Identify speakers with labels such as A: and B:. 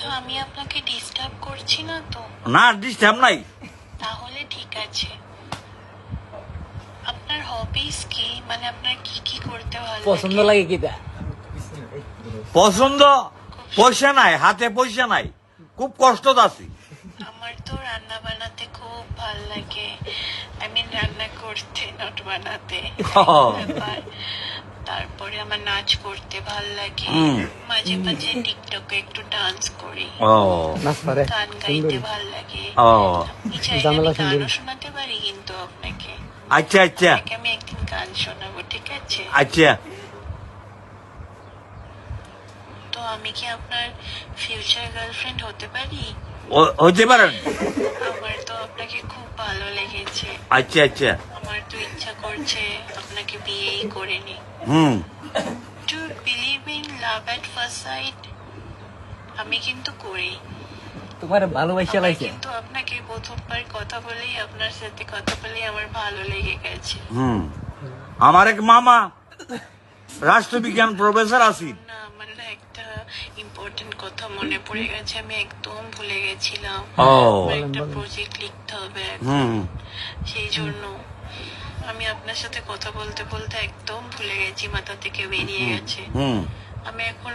A: আচ্ছা, আমি আপনাকে ডিস্টার্ব করছি না তো?
B: না, ডিস্টার্ব নাই।
A: তাহলে ঠিক আছে। আপনার হবিস কি, মানে আপনার কি কি করতে ভালো
C: পছন্দ লাগে কিটা?
B: পছন্দ পয়সা নাই, হাতে পয়সা নাই, খুব কষ্ট আছি।
A: আমার তো রান্না বানাতে খুব ভাল লাগে। আই মিন রান্না করতে, নট বানাতে। ব্যাপার। তারপরে আমার নাচ করতে ভাল লাগে। মাঝে মাঝে টিকটকে একটু ডান্স করি।
B: ও
C: নাচ পারে
A: গান গাইতে ভাল লাগে।
B: ও
A: আপনি চাইলে
C: জামেলা
A: আমি গানও
C: সুন্দরী।
A: শোনাতে পারি কিন্তু আপনাকে।
B: আচ্ছা আচ্ছা
A: আপনাকে আমি একদিন গান শোনাবো, ঠিক আছে?
B: আচ্ছা।
A: তো আমি কি আপনার ফিউচার গার্লফ্রেন্ড হতে পারি?
B: হইতে পারেন।
A: আমার তো আপনাকে খুব ভালো লেগেছে।
B: আচ্ছা আচ্ছা।
A: আমার তো ইচ্ছা করছে আপনাকে বিয়েই করে নি। To believe in love at first sight? আমি কিন্তু করি।
C: তোমার ভালোবাসা
A: আমার
C: লাগছে?
A: কিন্তু আপনাকে প্রথমবার কথা বলেই, আপনার সাথে কথা বলেই আমার ভালো লেগে গেছে।
B: আমার এক মামা রাষ্ট্রবিজ্ঞান প্রফেসর আছি।
A: না, আমার না একটা ইম্পর্টেন্ট কথা মনে পড়ে গেছে, আমি একদম ভুলে গেছিলাম।
B: ও
A: আমার একটা প্রজেক্ট লিখতে হবে এখন। সেই জন্য আমি আপনার সাথে কথা বলতে বলতে একদম ভুলে গেছি, মাথা থেকে বেরিয়ে গেছে। আমি এখন